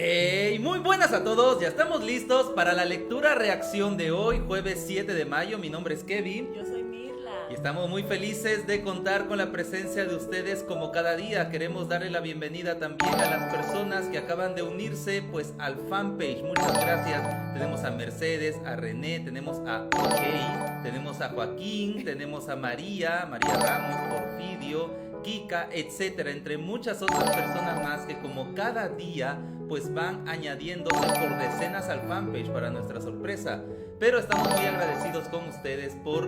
¡Hey! Muy buenas a todos, ya estamos listos para la lectura reacción de hoy, jueves 7 de mayo. Mi nombre es Kevin. Yo soy Mirla. Y estamos muy felices de contar con la presencia de ustedes como cada día. Queremos darle la bienvenida también a las personas que acaban de unirse pues al fanpage. Muchas gracias. Tenemos a Mercedes, a René, tenemos a OK, tenemos a Joaquín, tenemos a María Ramos, Porfidio, Kika, etcétera, entre muchas otras personas más que como cada día pues van añadiéndose por decenas al fanpage para nuestra sorpresa. Pero estamos muy agradecidos con ustedes por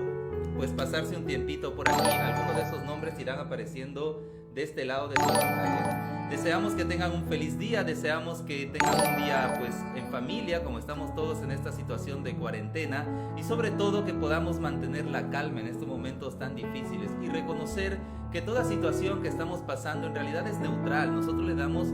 pues pasarse un tiempito por aquí. Algunos de esos nombres irán apareciendo de este lado de su pantalla. Deseamos que tengan un feliz día, deseamos que tengan un día pues en familia, como estamos todos en esta situación de cuarentena, y sobre todo que podamos mantener la calma en estos momentos tan difíciles y reconocer que toda situación que estamos pasando en realidad es neutral. Nosotros le damos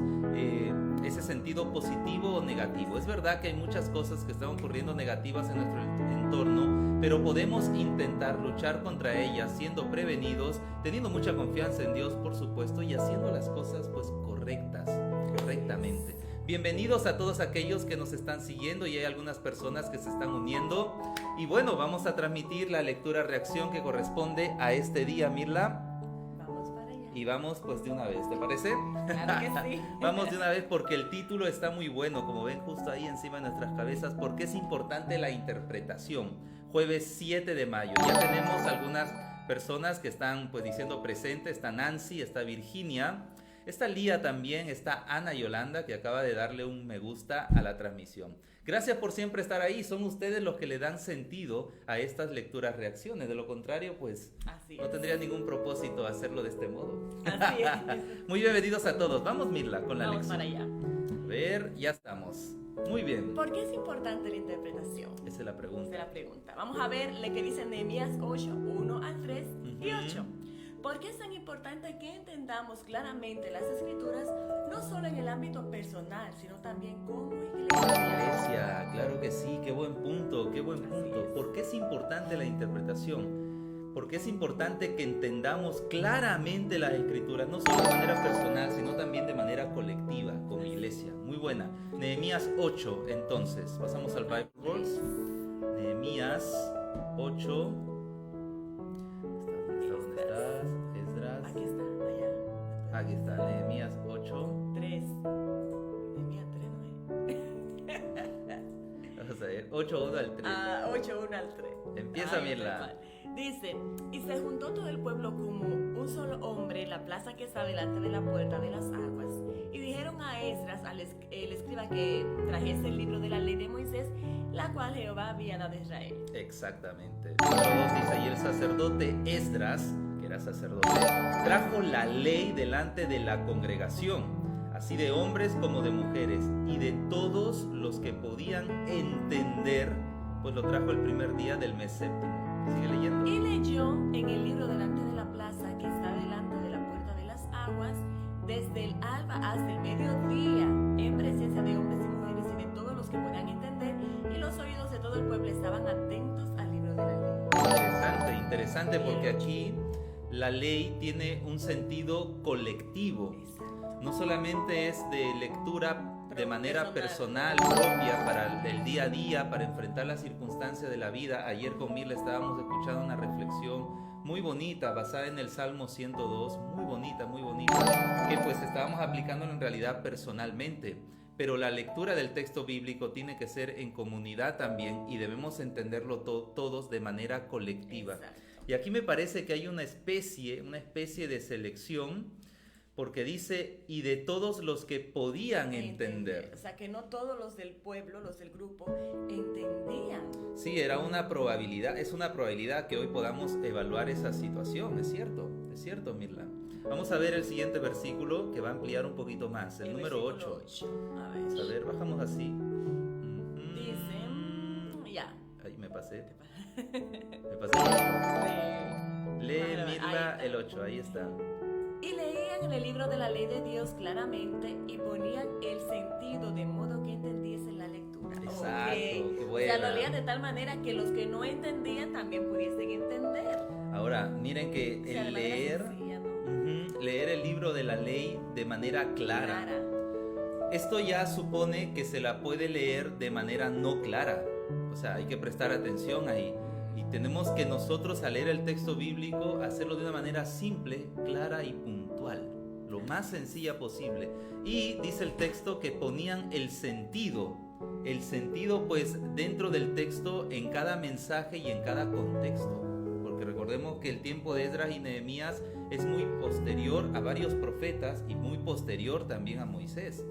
ese sentido positivo o negativo. Es verdad que hay muchas cosas que están ocurriendo negativas en nuestro entorno, pero podemos intentar luchar contra ellas siendo prevenidos, teniendo mucha confianza en Dios, por supuesto, y haciendo las cosas pues correctamente. Bienvenidos a todos aquellos que nos están siguiendo, y hay algunas personas que se están uniendo. Y bueno, vamos a transmitir la lectura reacción que corresponde a este día, Mirla. Vamos para allá. Y vamos pues de una vez, ¿te parece? Claro que sí. Vamos de una vez porque el título está muy bueno, como ven justo ahí encima de nuestras cabezas, porque es importante la interpretación. Jueves 7 de mayo. Ya tenemos algunas personas que están pues diciendo presente. Está Nancy, está Virginia, está Lía también, está Ana Yolanda, que acaba de darle un me gusta a la transmisión. Gracias por siempre estar ahí. Son ustedes los que le dan sentido a estas lecturas reacciones. De lo contrario, pues no tendría ningún propósito hacerlo de este modo. Así es. Muy bienvenidos a todos. Vamos, Mirla, con la Vamos lección. para allá. A ver, ya estamos. Muy bien. ¿Por qué es importante la interpretación? Esa es la Esa pregunta. es la pregunta. Vamos a ver lo que dice Nehemías 8, 1 al 3 y 8. ¿Por qué es tan importante que entendamos claramente las escrituras, no solo en el ámbito personal, sino también como iglesia? Iglesia, claro que sí, qué buen punto, qué buen punto. Así es. ¿Por qué es importante la interpretación? Porque es importante que entendamos claramente las escrituras, no solo de manera personal, sino también de manera colectiva, como iglesia. Muy buena. Nehemías 8, entonces, pasamos al Bible Words. Nehemías 8. ¿Dónde estás? Esdras. Aquí está, allá. Aquí está, Nehemías 8. 3. Nehemías 3 no es. Vamos a ver, 8, 1 al 3. 8, 1 al 3. Empieza, Mirla. Dice, y se juntó todo el pueblo como un solo hombre en la plaza que está delante de la puerta de las aguas. Y dijeron a Esdras, el escriba, que trajese el libro de la ley de Moisés, la cual Jehová había dado a Israel. Exactamente. Número 2 dice, y el sacerdote Esdras, que era sacerdote, trajo la ley delante de la congregación, así de hombres como de mujeres, y de todos los que podían entender, pues lo trajo el primer día del mes séptimo. Sigue leyendo. Y leyó en el libro delante de la plaza que está delante de la puerta de las aguas, desde el alba hasta el mediodía, en presencia de hombres y mujeres y de todos los que podían entender, y los oídos de todo el pueblo estaban atentos al libro de la ley. Interesante, porque aquí la ley tiene un sentido colectivo. Exacto. No solamente es de lectura de manera personal, Personal. propia, para el día a día, para enfrentar las circunstancias de la vida. Ayer con Mirla estábamos escuchando una reflexión muy bonita, basada en el Salmo 102, muy bonita, que pues estábamos aplicando en realidad personalmente. Pero la lectura del texto bíblico tiene que ser en comunidad también, y debemos entenderlo todos de manera colectiva. Exacto. Y aquí me parece que hay una especie de selección, porque dice, y de todos los que podían entender. O sea, que no todos los del pueblo, los del grupo, entendían. Sí, era una probabilidad, es una probabilidad que hoy podamos evaluar esa situación, es cierto, Mirla. Vamos a ver el siguiente versículo, que va a ampliar un poquito más, el número 8. A A ver, bajamos así. Dice, ya. Ahí me pasé. Lee, Lee, Mirla, el 8, ahí está. Y leían en el libro de la ley de Dios claramente y ponían el sentido de modo que entendiesen la lectura. Exacto, qué O buena. sea, lo leían de tal manera que los que no entendían también pudiesen entender. Ahora, miren que O sea, de el manera leer, sencilla, ¿no? leer el libro de la ley de manera clara. esto ya supone que se la puede leer de manera no clara. O sea, hay que prestar atención ahí. Y tenemos que nosotros, al leer el texto bíblico, hacerlo de una manera simple, clara y puntual, lo más sencilla posible. Y dice el texto que ponían el sentido pues dentro del texto, en cada mensaje y en cada contexto. Porque recordemos que el tiempo de Esdras y Nehemías es muy posterior a varios profetas y muy posterior también a Moisés,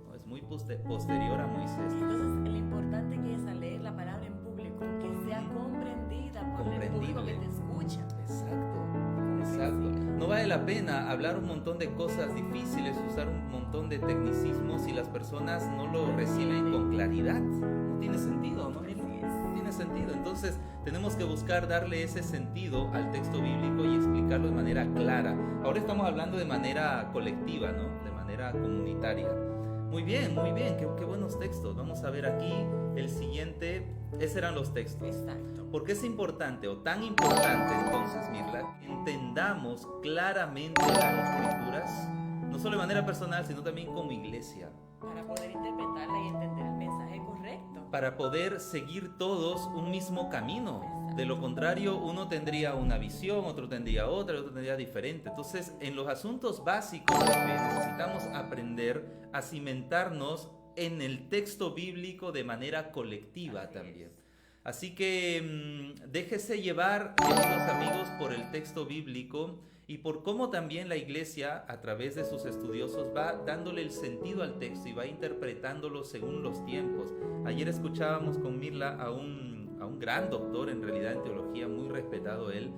¿no? Es muy posterior a Moisés. Entonces, lo importante que es al leer la palabra en público, que sea comprendida por el público que te escucha. Exacto. No vale la pena hablar un montón de cosas difíciles, usar un montón de tecnicismos si las personas no lo reciben con claridad. No tiene sentido, ¿no? No tiene sentido. Entonces tenemos que buscar darle ese sentido al texto bíblico y explicarlo de manera clara. Ahora estamos hablando de manera colectiva, ¿no? De manera comunitaria. Muy bien, qué buenos textos. Vamos a ver aquí el siguiente. Esos eran los textos. Exacto. ¿Por qué es importante o tan importante entonces, Mirla, que entendamos claramente las Escrituras, no solo de manera personal, sino también como iglesia? Para poder interpretarla y entender el mensaje correcto. Para poder seguir todos un mismo camino. De lo contrario, uno tendría una visión, otro tendría otra, otro tendría diferente. Entonces, en los asuntos básicos de fe necesitamos aprender a cimentarnos en el texto bíblico de manera colectiva también. Así que déjese llevar, queridos amigos, por el texto bíblico y por cómo también la iglesia, a través de sus estudiosos, va dándole el sentido al texto y va interpretándolo según los tiempos. Ayer escuchábamos con Mirla a un gran doctor, en realidad en teología, muy respetado él,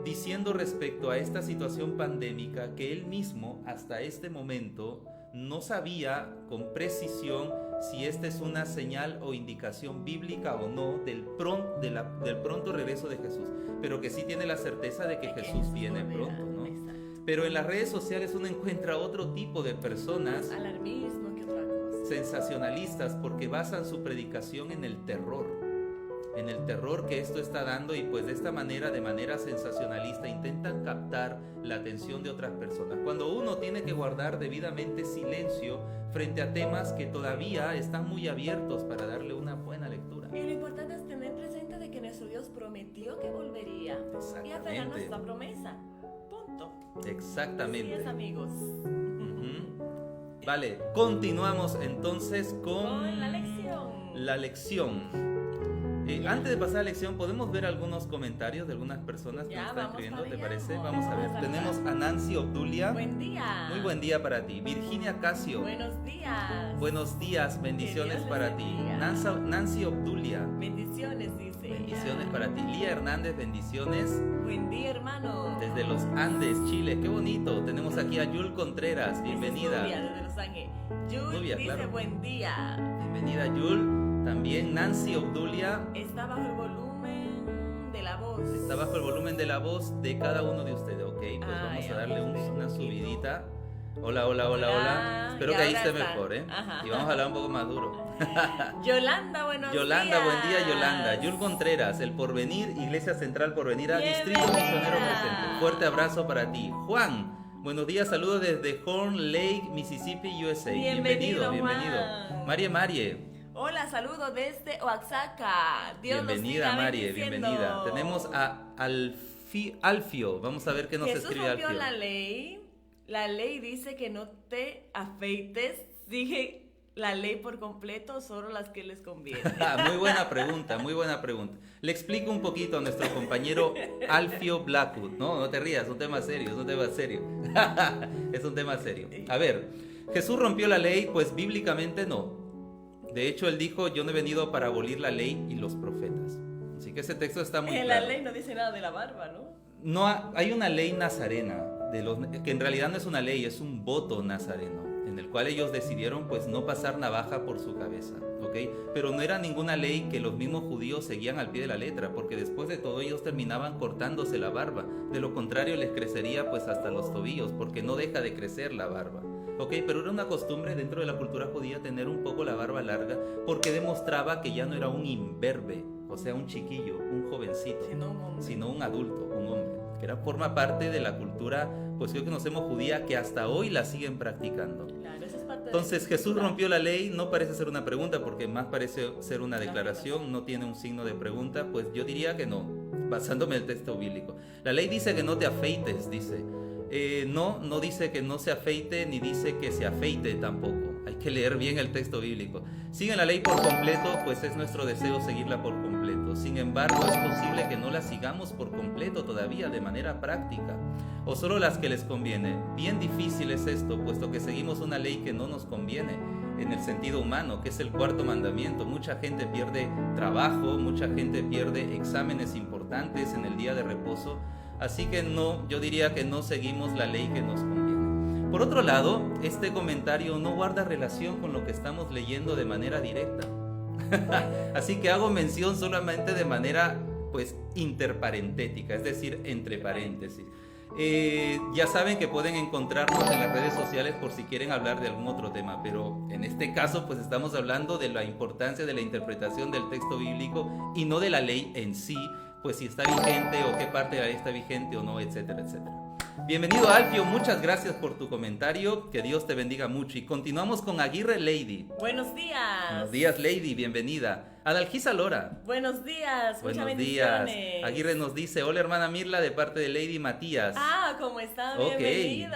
diciendo respecto a esta situación pandémica que él mismo hasta este momento no sabía con precisión si esta es una señal o indicación bíblica o no del pronto regreso de Jesús, pero que sí tiene la certeza de que Jesús viene pronto, ¿no? Pero en las redes sociales uno encuentra otro tipo de personas, alarmismo, ¿qué otra cosa? Sensacionalistas, porque basan su predicación en el terror que esto está dando, y pues de esta manera, de manera sensacionalista, intentan captar la atención de otras personas, cuando uno tiene que guardar debidamente silencio frente a temas que todavía están muy abiertos para darle una buena lectura. Y lo importante es tener presente de que nuestro Dios prometió que volvería y aferrarnos a esta promesa. Punto. Exactamente. Así es, amigos. Vale, continuamos entonces con la lección. Antes de pasar a la lección, ¿podemos ver algunos comentarios de algunas personas que nos están escribiendo? ¿Te parece? Vamos a ver. Tenemos a Nancy Obdulia. Buen día. Muy buen día para ti. Virginia Casio. Buenos días. Buenos días, bendiciones para ti. Nancy Obdulia. Bendiciones, dice. Bendiciones para ti. Lía Hernández, bendiciones. Buen día, hermano. Desde los Andes, Chile. Qué bonito. Tenemos aquí a Yul Contreras. Bienvenida. Desde Los Ángeles. Yul dice claro. Buen día. Bienvenida, Yul. También Nancy Obdulia. Está bajo el volumen de la voz. Está bajo el volumen de la voz de cada uno de ustedes, ¿ok? Pues vamos a darle una subidita. Hola. Espero que ahí esté mejor, ¿eh? Ajá. Y vamos a hablar un poco más duro. Yolanda, buenos días. Buen día, Yolanda. Yul Contreras, El Porvenir, Iglesia Central Porvenir, Distrito Misionero presente. Fuerte abrazo para ti. Juan, buenos días, saludos desde Horn Lake, Mississippi, USA. Bienvenido. Marie. Hola, saludos desde Oaxaca. Dios bienvenida, Marie, bienvenida. Tenemos a Alfio. Vamos a ver qué nos escribe Alfio. Jesús rompió la ley dice que no te afeites. Sigue la ley por completo, solo las que les conviene. Muy buena pregunta. Le explico un poquito a nuestro compañero Alfio Blackwood. No te rías, es un tema serio. Es un tema serio. A ver, Jesús rompió la ley, pues bíblicamente no. De hecho, él dijo, yo no he venido para abolir la ley y los profetas. Así que ese texto está muy claro. La ley no dice nada de la barba, ¿no? No, hay una ley nazarena, que en realidad no es una ley, es un voto nazareno, en el cual ellos decidieron pues no pasar navaja por su cabeza, ¿ok? Pero no era ninguna ley que los mismos judíos seguían al pie de la letra, porque después de todo ellos terminaban cortándose la barba. De lo contrario les crecería pues hasta los tobillos, porque no deja de crecer la barba. Ok, pero era una costumbre dentro de la cultura judía tener un poco la barba larga, porque demostraba que ya no era un imberbe, o sea, un chiquillo, un jovencito, sino un adulto, un hombre, que forma parte de la cultura, pues que conocemos judía, que hasta hoy la siguen practicando. Claro, esa es parte Entonces, Jesús rompió la ley, no parece ser una pregunta, porque más parece ser una declaración, no tiene un signo de pregunta, pues yo diría que no, basándome en el texto bíblico. La ley dice que no te afeites, dice. No dice que no se afeite, ni dice que se afeite tampoco. Hay que leer bien el texto bíblico. Siguen la ley por completo, pues es nuestro deseo seguirla por completo. Sin embargo, es posible que no la sigamos por completo todavía de manera práctica, o solo las que les conviene. Bien difícil es esto, puesto que seguimos una ley que no nos conviene en el sentido humano, que es el cuarto mandamiento. Mucha gente pierde trabajo, mucha gente pierde exámenes importantes en el día de reposo. Así que no, yo diría que no seguimos la ley que nos conviene. Por otro lado, este comentario no guarda relación con lo que estamos leyendo de manera directa. Así que hago mención solamente de manera, pues, interparentética, es decir, entre paréntesis. Ya saben que pueden encontrarnos en las redes sociales por si quieren hablar de algún otro tema, pero en este caso pues estamos hablando de la importancia de la interpretación del texto bíblico y no de la ley en sí, pues si está vigente o qué parte de la ley está vigente o no, etcétera, etcétera. Bienvenido Alfio, muchas gracias por tu comentario, que Dios te bendiga mucho. Y continuamos con Aguirre Lady. Buenos días. Buenos días Lady, bienvenida. Adalgisa Lora. Buenos días, muchas Buenos días. bendiciones. Aguirre nos dice, hola hermana Mirla de parte de Lady Matías. ¿Cómo está? Ok. Bienvenido.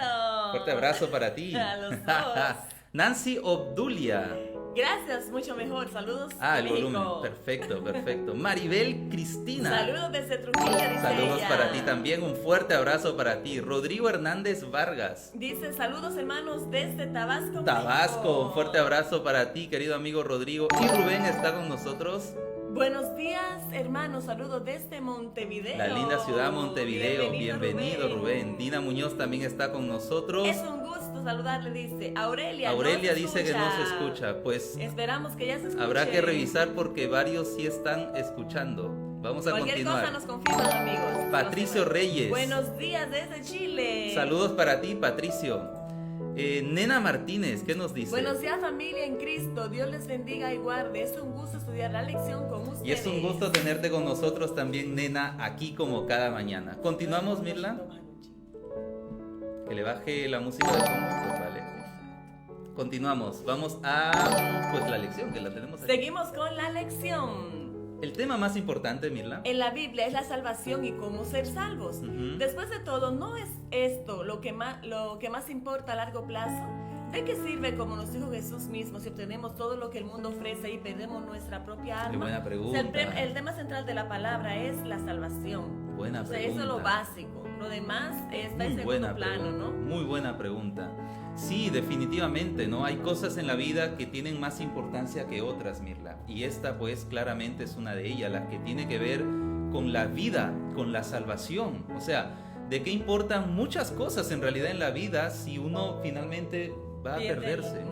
Fuerte abrazo para ti. A los dos. Nancy Obdulia. Gracias, mucho mejor. Saludos. El México. volumen. Perfecto, perfecto. Maribel Cristina. Saludos desde Trujillo, dice Saludos ella. para ti también. Un fuerte abrazo para ti. Rodrigo Hernández Vargas. Dice, saludos hermanos desde Tabasco, Tabasco. México. Un fuerte abrazo para ti, querido amigo Rodrigo. Y Rubén está con nosotros. Buenos días, hermanos. Saludos desde Montevideo. La linda ciudad Montevideo. Bienvenido, Rubén. Dina Muñoz también está con nosotros. Es un gusto saludarle, dice Aurelia. Aurelia no se dice que escucha. no se escucha. Pues Esperamos que ya se escuche. habrá que revisar porque varios sí están escuchando. Vamos a Cualquier continuar. cosa nos confirman, amigos. Patricio Reyes. Buenos días desde Chile. Saludos para ti, Patricio. Nena Martínez, ¿qué nos dice? Buenos días, familia en Cristo. Dios les bendiga y guarde. Es un gusto estudiar la lección con ustedes. Y es un gusto tenerte con nosotros también, nena, aquí como cada mañana. ¿Continuamos, Mirla? Que le baje la música de fondo, pues, vale. Continuamos. Vamos a pues la lección que la tenemos aquí. Seguimos con la lección. El tema más importante, Mirla. En la Biblia es la salvación y cómo ser salvos. Después de todo, ¿no es esto lo que más importa a largo plazo? ¿De qué sirve, como nos dijo Jesús mismo, si obtenemos todo lo que el mundo ofrece y perdemos nuestra propia alma? Qué buena pregunta. O sea, el tema central de la palabra es la salvación. Buena pregunta. Eso es lo básico. Lo demás está en segundo plano, ¿no? Muy buena pregunta. Sí, definitivamente, ¿no? Hay cosas en la vida que tienen más importancia que otras, Mirla. Y esta, pues, claramente es una de ellas, la que tiene que ver con la vida, con la salvación. O sea, ¿de qué importan muchas cosas en realidad en la vida si uno finalmente va a perderse?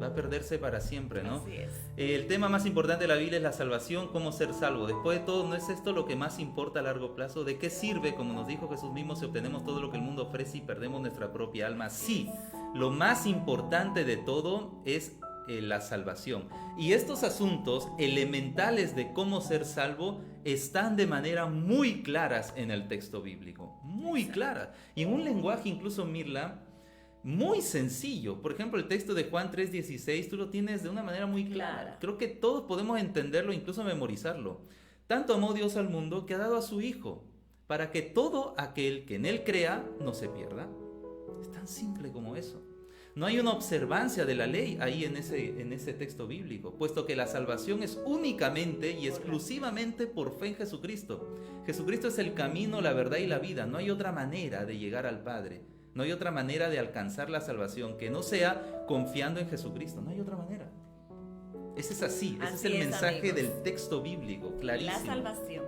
Va a perderse para siempre, ¿no? Así es. El tema más importante de la Biblia es la salvación, cómo ser salvo. Después de todo, ¿no es esto lo que más importa a largo plazo? ¿De qué sirve, como nos dijo Jesús mismo, si obtenemos todo lo que el mundo ofrece y perdemos nuestra propia alma? Sí, lo más importante de todo es la salvación. Y estos asuntos elementales de cómo ser salvo están de manera muy claras en el texto bíblico. Muy claras. Y en un lenguaje incluso, Mirla, muy sencillo. Por ejemplo, el texto de Juan 3:16 tú lo tienes de una manera muy clara. Creo que todos podemos entenderlo, incluso memorizarlo. Tanto amó Dios al mundo que ha dado a su Hijo, para que todo aquel que en Él crea no se pierda. Es tan simple como eso. No hay una observancia de la ley ahí en ese texto bíblico, puesto que la salvación es únicamente y exclusivamente por fe en Jesucristo. Jesucristo es el camino, la verdad y la vida. No hay otra manera de llegar al Padre. No hay otra manera de alcanzar la salvación que no sea confiando en Jesucristo. No hay otra manera. Ese es así. Ese es el mensaje, amigos, del texto bíblico, clarísimo. La salvación.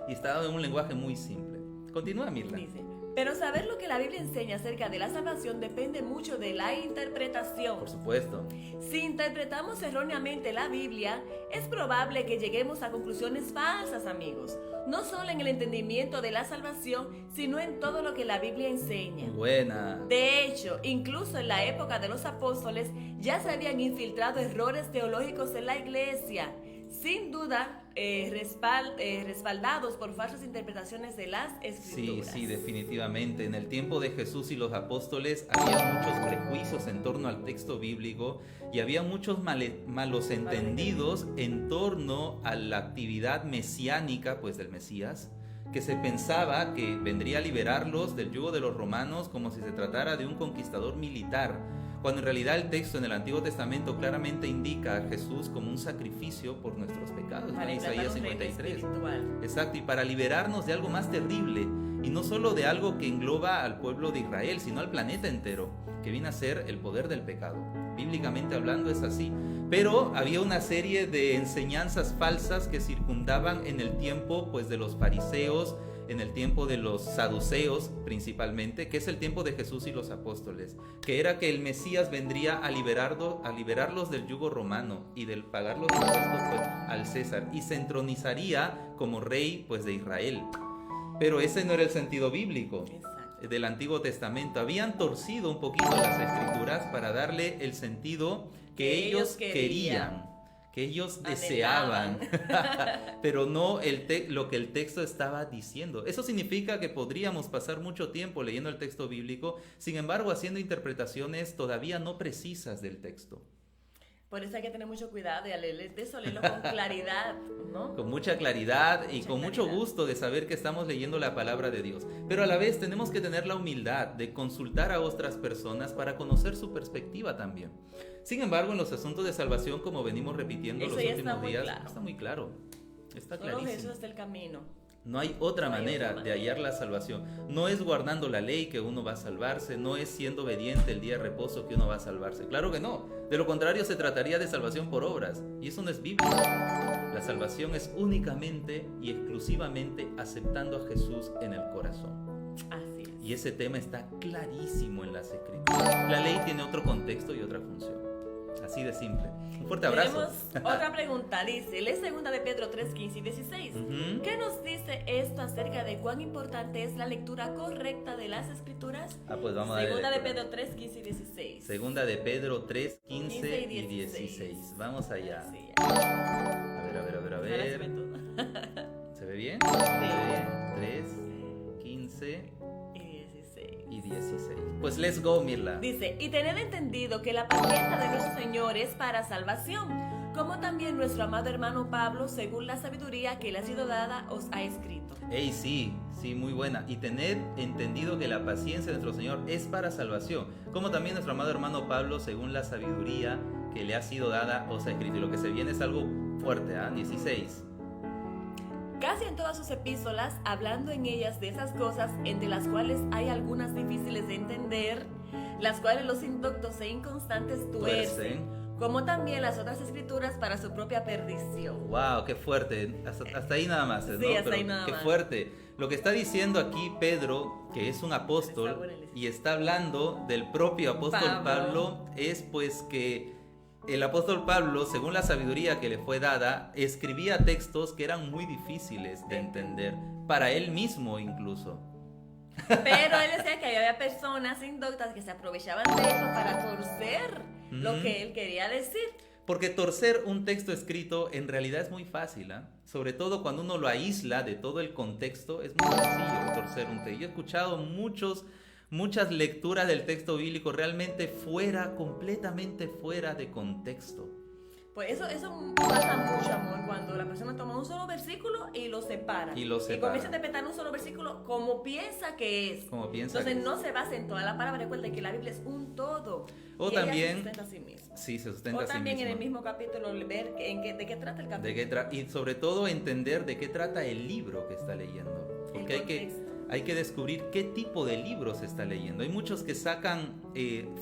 Y está dado en un lenguaje muy simple. Continúa, Mirla. Dice, pero saber lo que la Biblia enseña acerca de la salvación depende mucho de la interpretación. Por supuesto. Si interpretamos erróneamente la Biblia, es probable que lleguemos a conclusiones falsas, amigos. No solo en el entendimiento de la salvación, sino en todo lo que la Biblia enseña. Buena. De hecho, incluso en la época de los apóstoles ya se habían infiltrado errores teológicos en la iglesia. sin duda respaldados por falsas interpretaciones de las escrituras. Sí, definitivamente. En el tiempo de Jesús y los apóstoles había muchos prejuicios en torno al texto bíblico y había muchos malos entendidos en torno a la actividad mesiánica, pues del Mesías, que se pensaba que vendría a liberarlos del yugo de los romanos como si se tratara de un conquistador militar, cuando en realidad el texto en el Antiguo Testamento claramente indica a Jesús como un sacrificio por nuestros pecados, en Isaías 53. Exacto, y para liberarnos de algo más terrible, y no solo de algo que engloba al pueblo de Israel, sino al planeta entero, que viene a ser el poder del pecado. Bíblicamente hablando es así, pero había una serie de enseñanzas falsas que circundaban en el tiempo, pues, de los fariseos, en el tiempo de los saduceos principalmente, que es el tiempo de Jesús y los apóstoles, que era que el Mesías vendría a liberarlos del yugo romano y del pagar los impuestos, pues, al César, y se entronizaría como rey, pues, de Israel. Pero ese no era el sentido bíblico. Exacto. Del Antiguo Testamento. Habían torcido un poquito las escrituras para darle el sentido que ellos querían, que ellos deseaban, pero no lo que el texto estaba diciendo. Eso significa que podríamos pasar mucho tiempo leyendo el texto bíblico, sin embargo haciendo interpretaciones todavía no precisas del texto. Por eso hay que tener mucho cuidado y al leer eso, leerlo con claridad, ¿no? Con mucha claridad y con mucho gusto de saber que estamos leyendo la palabra de Dios. Pero a la vez tenemos que tener la humildad de consultar a otras personas para conocer su perspectiva también. Sin embargo, en los asuntos de salvación, como venimos repitiendo los últimos días, está muy claro. Está clarísimo. Solo Jesús es el camino. No hay otra manera de hallar la salvación. No es guardando la ley que uno va a salvarse, no es siendo obediente el día de reposo que uno va a salvarse. Claro que no. De lo contrario se trataría de salvación por obras. Y eso no es bíblico. La salvación es únicamente y exclusivamente aceptando a Jesús en el corazón. Así es. Y ese tema está clarísimo en las Escrituras. La ley tiene otro contexto y otra función. Así de simple. Un fuerte abrazo. Tenemos otra pregunta, dice, lee 2 de Pedro 3, 15 y 16. ¿Qué nos dice esto acerca de cuán importante es la lectura correcta de las Escrituras? Pues vamos a ver. 2 de Pedro 3, 15 y 16. 2 de Pedro 3, 15 y 16. Vamos allá. Sí. A ver. ¿Se ve bien? Sí. 3, 15 y 16. Pues let's go, Mirla. Dice, y tened entendido que la paciencia de nuestro Señor es para salvación, como también nuestro amado hermano Pablo, según la sabiduría que le ha sido dada, os ha escrito. Sí, muy buena. Y tened entendido que la paciencia de nuestro Señor es para salvación, como también nuestro amado hermano Pablo, según la sabiduría que le ha sido dada, os ha escrito. Y lo que se viene es algo fuerte, 16. Casi en todas sus epístolas, hablando en ellas de esas cosas, entre las cuales hay algunas difíciles de entender, las cuales los indoctos e inconstantes tuercen, como también las otras escrituras para su propia perdición. ¡Wow! ¡Qué fuerte! Hasta ahí nada más, ¿no? Sí, hasta ahí nada más. ¡Qué fuerte! Lo que está diciendo aquí Pedro, que es un apóstol, y está hablando del propio apóstol Pablo, es pues que el apóstol Pablo, según la sabiduría que le fue dada, escribía textos que eran muy difíciles de entender, para él mismo incluso. Pero él decía que había personas indoctas que se aprovechaban de eso para torcer lo que él quería decir. Porque torcer un texto escrito en realidad es muy fácil, sobre todo cuando uno lo aísla de todo el contexto, es muy sencillo torcer un texto. Yo he escuchado muchas lecturas del texto bíblico realmente completamente fuera de contexto. Pues eso pasa mucho, amor, cuando la persona toma un solo versículo y lo separa. Y comienza a interpretar un solo versículo como piensa que es. Entonces no se basa en toda la palabra. Recuerda que la Biblia es un todo. O y también ella se sustenta a sí misma. Sí, se sustenta a sí misma. O también en el mismo capítulo ver de qué trata el capítulo. Y sobre todo entender de qué trata el libro que está leyendo. Porque hay que descubrir qué tipo de libro se está leyendo. Hay muchos que sacan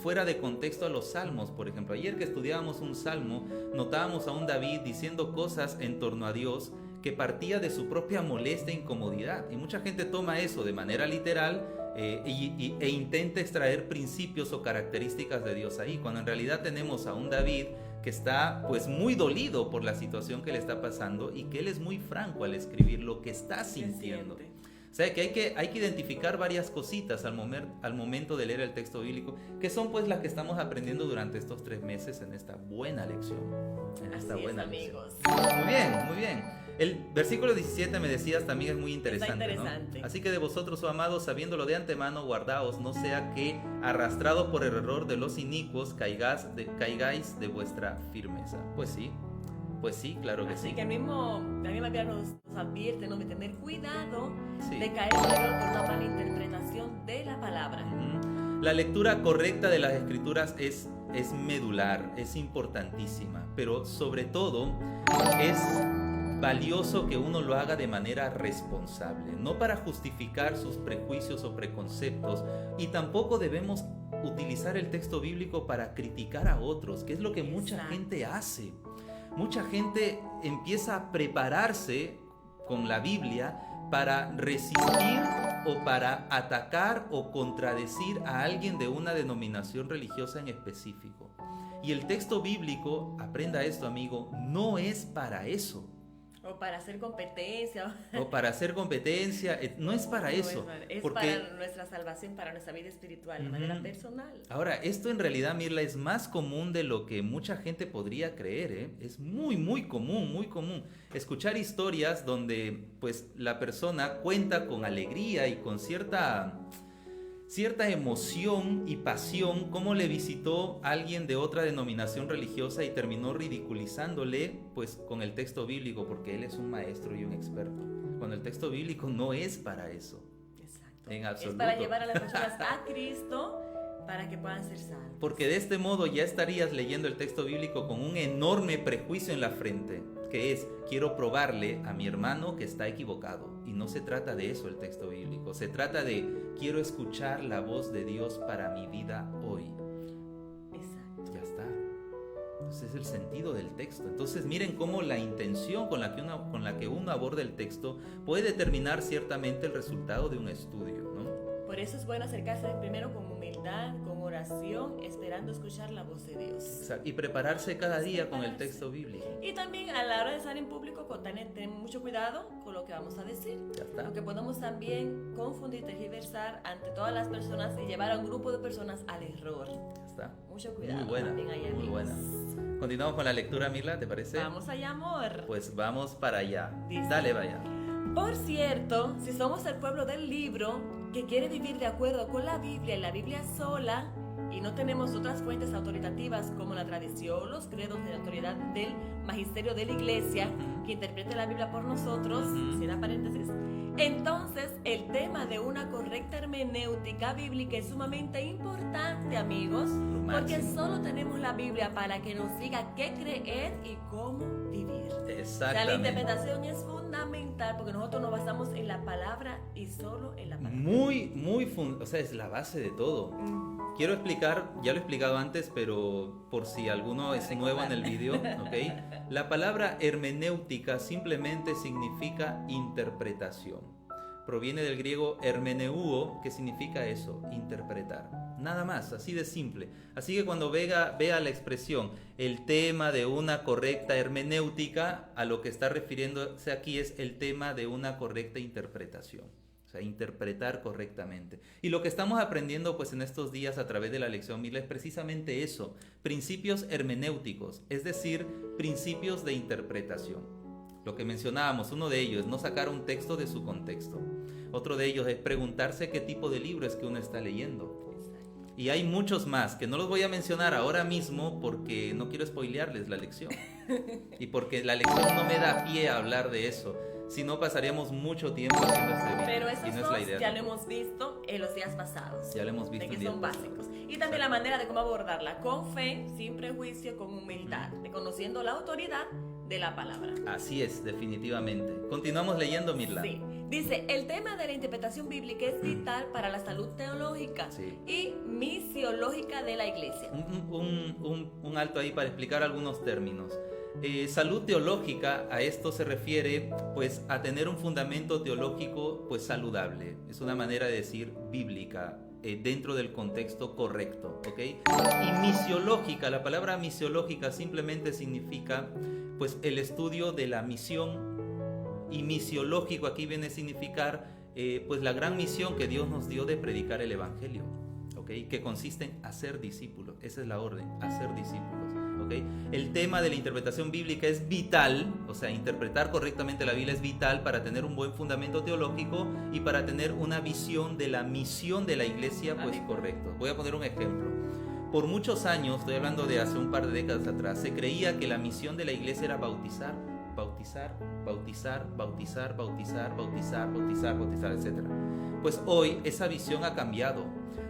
fuera de contexto a los salmos, por ejemplo. Ayer que estudiábamos un salmo, notábamos a un David diciendo cosas en torno a Dios que partía de su propia molestia e incomodidad. Y mucha gente toma eso de manera literal e intenta extraer principios o características de Dios ahí, cuando en realidad tenemos a un David que está pues muy dolido por la situación que le está pasando y que él es muy franco al escribir lo que está sintiendo. O sea que hay que identificar varias cositas al momento de leer el texto bíblico, que son pues las que estamos aprendiendo durante estos 3 meses en esta buena lección. Amigos. Muy bien, muy bien. El versículo 17 me decías también es muy interesante, Está interesante. ¿no? Así que de vosotros, oh amados, sabiéndolo de antemano, guardaos, no sea que, arrastrados por el error de los inicuos, caigáis de vuestra firmeza. Pues sí, claro que sí. Así que la misma Biblia nos advierte, ¿no?, de tener cuidado Sí. de caer en error por una mala interpretación de la palabra. La lectura correcta de las Escrituras es medular, es importantísima, pero sobre todo es valioso que uno lo haga de manera responsable, no para justificar sus prejuicios o preconceptos, y tampoco debemos utilizar el texto bíblico para criticar a otros, que es lo que mucha Exacto. gente hace. Mucha gente empieza a prepararse con la Biblia para resistir o para atacar o contradecir a alguien de una denominación religiosa en específico. Y el texto bíblico, aprenda esto, amigo, no es para eso. O para hacer competencia. O para hacer competencia, no es para eso. Es porque para nuestra salvación, para nuestra vida espiritual, de manera personal. ahora, esto en realidad, Mirla, es más común de lo que mucha gente podría creer, ¿eh? Es muy, muy común escuchar historias donde pues la persona cuenta con alegría y con cierta emoción y pasión cómo le visitó alguien de otra denominación religiosa y terminó ridiculizándole pues con el texto bíblico porque él es un maestro y un experto, cuando el texto bíblico no es para eso. Exacto. En absoluto. Es para llevar a las personas a Cristo para que puedan ser salvos. Porque de este modo ya estarías leyendo el texto bíblico con un enorme prejuicio en la frente, que es, quiero probarle a mi hermano que está equivocado. Y no se trata de eso el texto bíblico, se trata de, quiero escuchar la voz de Dios para mi vida hoy. Exacto. Ya está. Entonces es el sentido del texto. Entonces miren cómo la intención con la que uno aborda el texto puede determinar ciertamente el resultado de un estudio, ¿no? Por eso es bueno acercarse primero con humildad, con oración, esperando escuchar la voz de Dios. Exacto. Y prepararse cada día con el texto bíblico. Y también a la hora de estar en público, tener mucho cuidado con lo que vamos a decir. Ya está. Porque podemos también confundir, tergiversar ante todas las personas y llevar a un grupo de personas al error. Ya está. Mucho cuidado. Muy buena, también ahí, muy amigos. buena. Continuamos con la lectura, Mirla, ¿te parece? Vamos allá, amor. Pues vamos para allá. Dice. Dale, vaya. Por cierto, si somos el pueblo del libro que quiere vivir de acuerdo con la Biblia y la Biblia sola, y no tenemos otras fuentes autoritativas como la tradición, los credos de la autoridad del magisterio de la iglesia que interprete la Biblia por nosotros, cierra paréntesis, entonces el tema de una correcta hermenéutica bíblica es sumamente importante, amigos, porque máximo. solo tenemos la Biblia para que nos diga qué creer y cómo vivir. O sea, la Exactamente. interpretación es fundamental porque nosotros nos basamos en la palabra y solo en la palabra. O sea, es la base de todo. Quiero explicar, ya lo he explicado antes, pero por si alguno es nuevo en el video, ¿ok? La palabra hermenéutica simplemente significa interpretación. Proviene del griego hermeneuo, que significa eso, interpretar. Nada más, así de simple. Así que cuando vea la expresión, el tema de una correcta hermenéutica, a lo que está refiriéndose aquí es el tema de una correcta interpretación. O sea, interpretar correctamente. Y lo que estamos aprendiendo pues en estos días a través de la lección Mirla es precisamente eso, principios hermenéuticos, es decir, principios de interpretación. Lo que mencionábamos, uno de ellos es no sacar un texto de su contexto. Otro de ellos es preguntarse qué tipo de libro es que uno está leyendo. Y hay muchos más que no los voy a mencionar ahora mismo porque no quiero spoilearles la lección. Y porque la lección no me da pie a hablar de eso. Si no, pasaríamos mucho tiempo haciendo este video. Pero y esos no es la dos idea. ya lo hemos visto en los días pasados. Ya lo hemos visto de que en días son pasados. básicos. Y también la manera de cómo abordarla, con fe, sin prejuicio, con humildad, reconociendo la autoridad de la palabra. Así es, definitivamente. Continuamos leyendo, Mirla. Sí. Dice, el tema de la interpretación bíblica es vital para la salud teológica y misiológica de la iglesia. Un alto ahí para explicar algunos términos. Salud teológica, a esto se refiere pues a tener un fundamento teológico pues saludable. Es una manera de decir bíblica, dentro del contexto correcto, ¿ok? Y misiológica, la palabra misiológica simplemente significa pues el estudio de la misión, y misiológico aquí viene a significar pues la gran misión que Dios nos dio de predicar el Evangelio, ¿okay? Que consiste en hacer discípulos. Esa es la orden, hacer discípulos, ¿okay? El tema de la interpretación bíblica es vital, o sea, interpretar correctamente la Biblia es vital para tener un buen fundamento teológico y para tener una visión de la misión de la iglesia, pues correcto. Voy a poner un ejemplo. Por muchos años, estoy hablando de hace un par de décadas atrás, se creía que la misión de la iglesia era bautizar, etc. Pues hoy esa visión ha cambiado.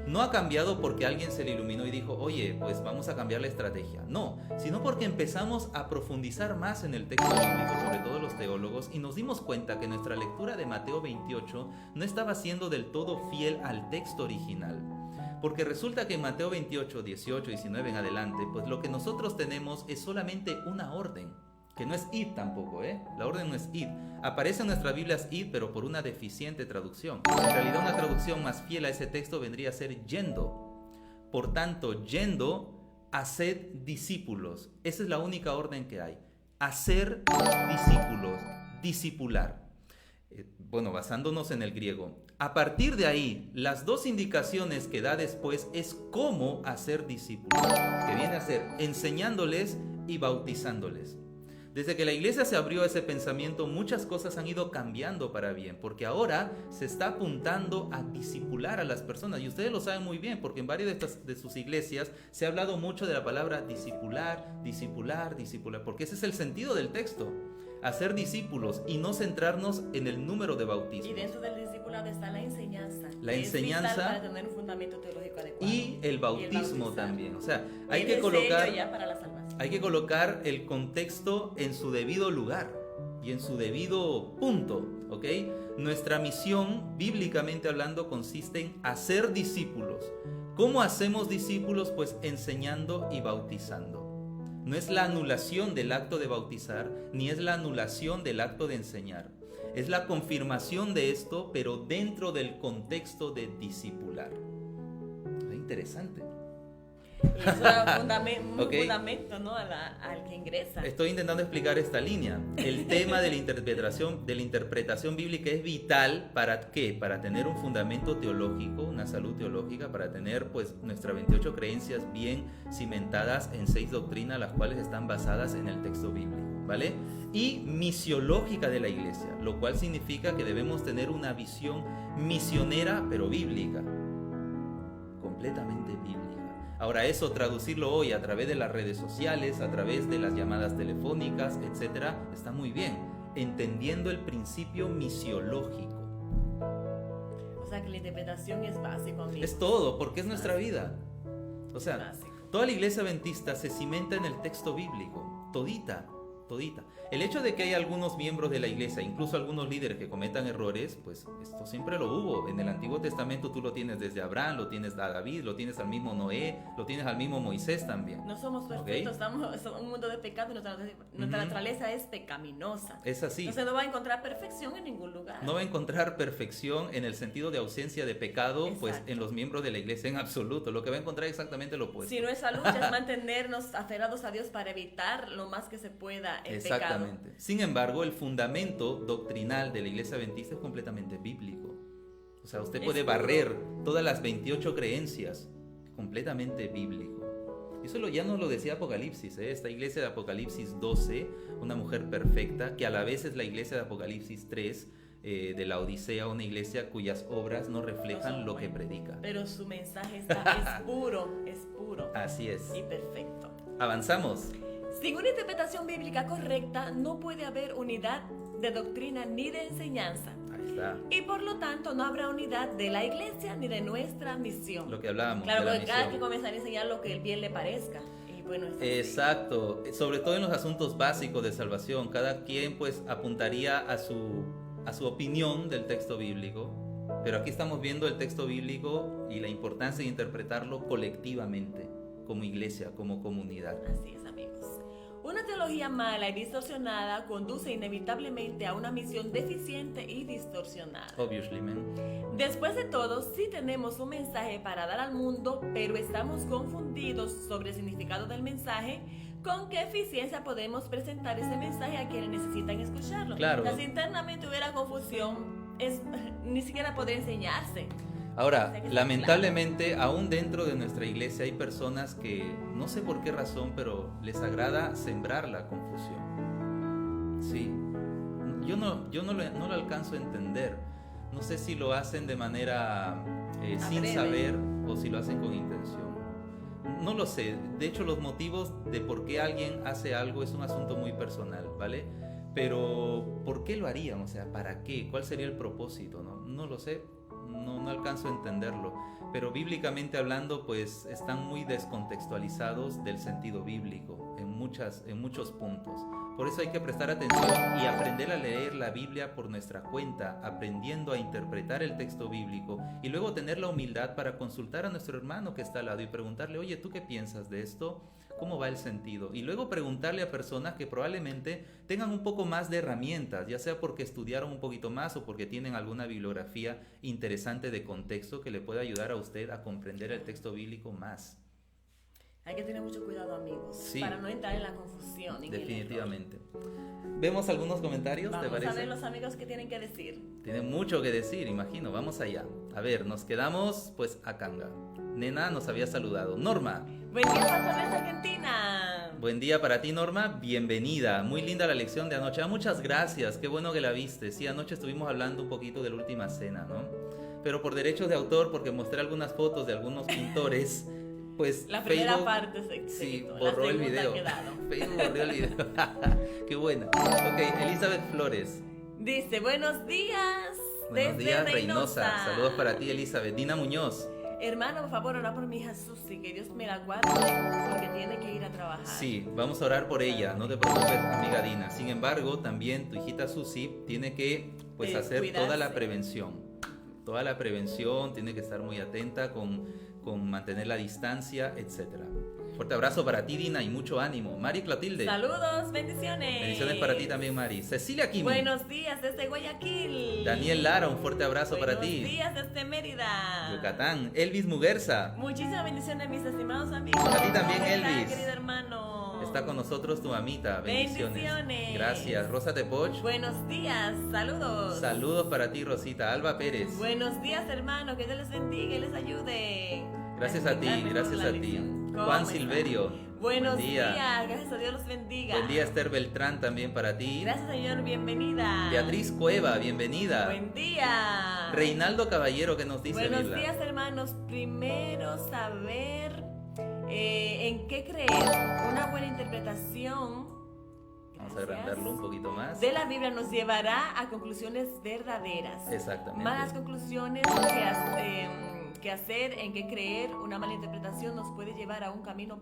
No ha cambiado porque alguien se le iluminó y dijo, oye, pues vamos a cambiar la estrategia. No, sino porque empezamos a profundizar más en el texto bíblico, sobre todo los teólogos, y nos dimos cuenta que nuestra lectura de Mateo 28 no estaba siendo del todo fiel al texto original. Porque resulta que en Mateo 28, 18, 19 en adelante, pues lo que nosotros tenemos es solamente una orden, que no es id tampoco, La orden no es id. Aparece en nuestras Biblias id, pero por una deficiente traducción. En realidad una traducción más fiel a ese texto vendría a ser yendo. Por tanto, yendo, haced discípulos. Esa es la única orden que hay. Hacer discípulos, discipular. Bueno, basándonos en el griego. A partir de ahí, las dos indicaciones que da después es cómo hacer discípulos, que viene a ser enseñándoles y bautizándoles. Desde que la iglesia se abrió a ese pensamiento, muchas cosas han ido cambiando para bien, porque ahora se está apuntando a discipular a las personas, y ustedes lo saben muy bien, porque en varias de sus iglesias se ha hablado mucho de la palabra discipular, porque ese es el sentido del texto. Hacer discípulos y no centrarnos en el número de bautismos. Y dentro del discipulado está la enseñanza. La enseñanza para tener un fundamento teológico adecuado. Y el bautismo también. O sea, hay que colocar el contexto en su debido lugar y en su debido punto, ¿ok? Nuestra misión, bíblicamente hablando, consiste en hacer discípulos. ¿Cómo hacemos discípulos? Pues enseñando y bautizando. No es la anulación del acto de bautizar, ni es la anulación del acto de enseñar. Es la confirmación de esto, pero dentro del contexto de discipular. Es interesante. Y eso es un fundamento, ¿no? al que ingresa. Estoy intentando explicar esta línea. El tema de la interpretación bíblica es vital. ¿Para qué? Para tener un fundamento teológico, una salud teológica, para tener pues nuestras 28 creencias bien cimentadas en 6 doctrinas, las cuales están basadas en el texto bíblico, ¿vale? Y misiológica de la iglesia, lo cual significa que debemos tener una visión misionera, pero bíblica, completamente bíblica. Ahora eso, traducirlo hoy a través de las redes sociales, a través de las llamadas telefónicas, etcétera, está muy bien, entendiendo el principio misiológico. O sea que la interpretación es básico, amigos. Es todo, porque es nuestra vida. O sea, básico. Toda la iglesia adventista se cimenta en el texto bíblico, todita. El hecho de que hay algunos miembros de la iglesia, incluso algunos líderes que cometan errores, pues esto siempre lo hubo. En el Antiguo Testamento tú lo tienes desde Abraham, lo tienes a David, lo tienes al mismo Noé, lo tienes al mismo Moisés también. No somos perfectos, estamos en un mundo de pecado y nuestra naturaleza es pecaminosa. Es así. Entonces no va a encontrar perfección en ningún lugar. No va a encontrar perfección en el sentido de ausencia de pecado, Exacto. Pues en los miembros de la iglesia en absoluto. Lo que va a encontrar es exactamente lo opuesto. Si nuestra lucha es mantenernos aferrados a Dios para evitar lo más que se pueda el Exactamente. pecado. Sin embargo, el fundamento doctrinal de la iglesia adventista es completamente bíblico. O sea, usted puede barrer todas las 28 creencias, completamente bíblico. Eso ya nos lo decía Apocalipsis, Esta iglesia de Apocalipsis 12, una mujer perfecta, que a la vez es la iglesia de Apocalipsis 3, de la Odisea, una iglesia cuyas obras no reflejan lo que predica. Pero su mensaje es puro. Así es. Y perfecto. Avanzamos. Sin una interpretación bíblica correcta, no puede haber unidad de doctrina ni de enseñanza. Ahí está. Y por lo tanto, no habrá unidad de la iglesia ni de nuestra misión. Lo que hablábamos. Claro, porque cada que comenzar a enseñar lo que el bien le parezca. Y bueno, exacto. Sobre todo en los asuntos básicos de salvación. Cada quien pues apuntaría a su opinión del texto bíblico. Pero aquí estamos viendo el texto bíblico y la importancia de interpretarlo colectivamente, como iglesia, como comunidad. Así es, amigos. Una teología mala y distorsionada conduce inevitablemente a una misión deficiente y distorsionada. Obviously, man. Después de todo, sí tenemos un mensaje para dar al mundo, pero estamos confundidos sobre el significado del mensaje. ¿Con qué eficiencia podemos presentar ese mensaje a quienes necesitan escucharlo? Claro. Si internamente hubiera confusión, ni siquiera poder enseñarse. Ahora, O sea, que está lamentablemente, aún dentro de nuestra iglesia hay personas que, no sé por qué razón, pero les agrada sembrar la confusión. Sí, yo no lo alcanzo a entender. No sé si lo hacen de manera sin Adrede. saber o si lo hacen con intención. No lo sé. De hecho, los motivos de por qué alguien hace algo es un asunto muy personal, ¿vale? Pero, ¿por qué lo harían? O sea, ¿para qué? ¿Cuál sería el propósito? No lo sé. No alcanzo a entenderlo, pero bíblicamente hablando, pues están muy descontextualizados del sentido bíblico en muchos puntos. Por eso hay que prestar atención y aprender a leer la Biblia por nuestra cuenta, aprendiendo a interpretar el texto bíblico y luego tener la humildad para consultar a nuestro hermano que está al lado y preguntarle, oye, ¿tú qué piensas de esto? ¿Cómo va el sentido? Y luego preguntarle a personas que probablemente tengan un poco más de herramientas, ya sea porque estudiaron un poquito más o porque tienen alguna bibliografía interesante de contexto que le pueda ayudar a usted a comprender el texto bíblico más. Hay que tener mucho cuidado, amigos, Sí. para no entrar en la confusión. en el Definitivamente. ¿Vemos algunos comentarios, error. te Vamos a parece? ver los amigos que tienen que decir. Tienen mucho que decir, imagino. Vamos allá. A ver, nos quedamos pues a Canga. Nena nos había saludado. Norma. Buen día, Pastor de Argentina. Buen día para ti, Norma. Bienvenida. Muy linda la lección de anoche. Muchas gracias. Qué bueno que la viste. Sí, anoche estuvimos hablando un poquito de la última cena, ¿no? Pero por derechos de autor, porque mostré algunas fotos de algunos pintores, pues La primera Facebook, parte es éxito. sí, La borró el segunda video. ha quedado. Facebook borró el video. Qué buena. Ok, Elizabeth Flores. Dice, buenos días. Buenos desde días, Reynosa. Saludos para ti, Elizabeth. Dina Muñoz. Hermano, por favor, ora por mi hija Susi, que Dios me la guarde, porque tiene que ir a trabajar. Sí, vamos a orar por ella, no te preocupes, amiga Dina. Sin embargo, también tu hijita Susi tiene que pues hacer cuidarse. toda la prevención. Toda la prevención, tiene que estar muy atenta con mantener la distancia, etcétera. Fuerte abrazo para ti, Dina, y mucho ánimo. Mari Clotilde. Saludos, bendiciones. Bendiciones para ti también, Mari. Cecilia Kimi. Buenos días desde Guayaquil. Daniel Lara, un fuerte abrazo para ti. Buenos días desde Mérida. Yucatán. Elvis Muguerza. Muchísimas bendiciones, mis estimados amigos. A ti también, ¿Cómo está, Elvis? querido hermano? Está con nosotros tu mamita. Bendiciones. Bendiciones. Gracias. Rosa Tepoch. Buenos días, saludos. Saludos para ti, Rosita. Alba Pérez. Buenos días, hermano, que Dios les bendiga y les ayude. Gracias a ti, disfrutar gracias mejor a la ti. lección. ¿Cómo Juan están? Silverio. Buenos Buen día. días, gracias a Dios los bendiga. Buen día, Esther Beltrán, también para ti. Gracias, señor, bienvenida. Beatriz Cueva, bienvenida. Buen día. Reinaldo Caballero, que nos dice, Buenos Mirla? días, hermanos. Primero, saber en qué creer. Una buena interpretación. Vamos a agrandarlo un poquito más. De la Biblia nos llevará a conclusiones verdaderas. Exactamente. Malas conclusiones que hacer, en qué creer, una mala interpretación nos puede llevar a un camino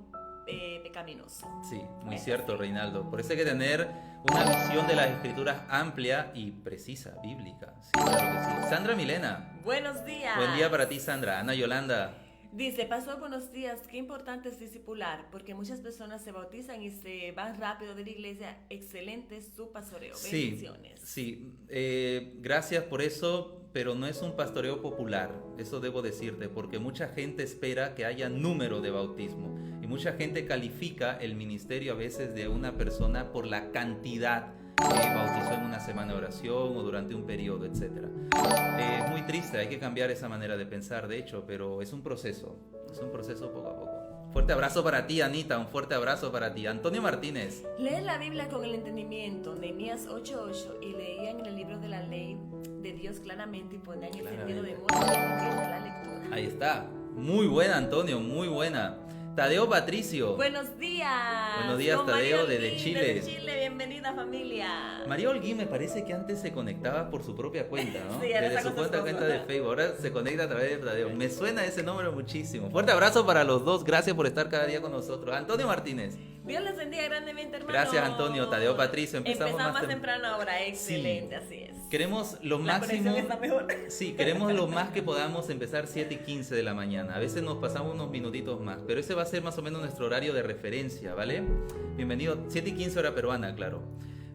pecaminoso. Sí, muy cierto, Reinaldo. Por eso hay que tener una visión de las escrituras amplia y precisa, bíblica. Sí, claro que sí. Sandra Milena. Buenos días. Buen día para ti, Sandra. Ana Yolanda. Dice, pastor, buenos días, qué importante es discipular, porque muchas personas se bautizan y se van rápido de la iglesia. Excelente su pastoreo. Bendiciones. Sí, gracias por eso, pero no es un pastoreo popular, eso debo decirte, porque mucha gente espera que haya número de bautismo y mucha gente califica el ministerio a veces de una persona por la cantidad que bautizó en una semana de oración o durante un periodo, etc. Es muy triste, hay que cambiar esa manera de pensar, de hecho, pero es un proceso poco a poco. Fuerte abrazo para ti, Anita, un fuerte abrazo para ti. Antonio Martínez. Leer la Biblia con el entendimiento, Nehemías 8:8, y leían en el libro de la ley de Dios claramente y ponían el sentido de modo que entienda la lectura. Ahí está, muy buena, Antonio, muy buena. Tadeo Patricio. Buenos días. Buenos días, Con Tadeo, María desde Holguín, Chile. Desde Chile, bienvenida familia. María Holguín me parece que antes se conectaba por su propia cuenta, ¿no? Sí, ahora desde está su con su cuenta esposo. de Facebook, ahora se conecta a través de Tadeo. Me suena ese nombre muchísimo. Fuerte abrazo para los dos, gracias por estar cada día con nosotros. Antonio Martínez. Dios les bendiga grandemente, hermano. Gracias, Antonio. Tadeo Patricio, empezamos más temprano ahora, excelente, así es. Queremos lo La máximo. conexión está mejor. Sí, queremos lo más que podamos empezar 7:15 de la mañana. A veces nos pasamos unos minutitos más, pero ese va a ser más o menos nuestro horario de referencia, ¿vale? Bienvenido, 7:15 hora peruana, claro.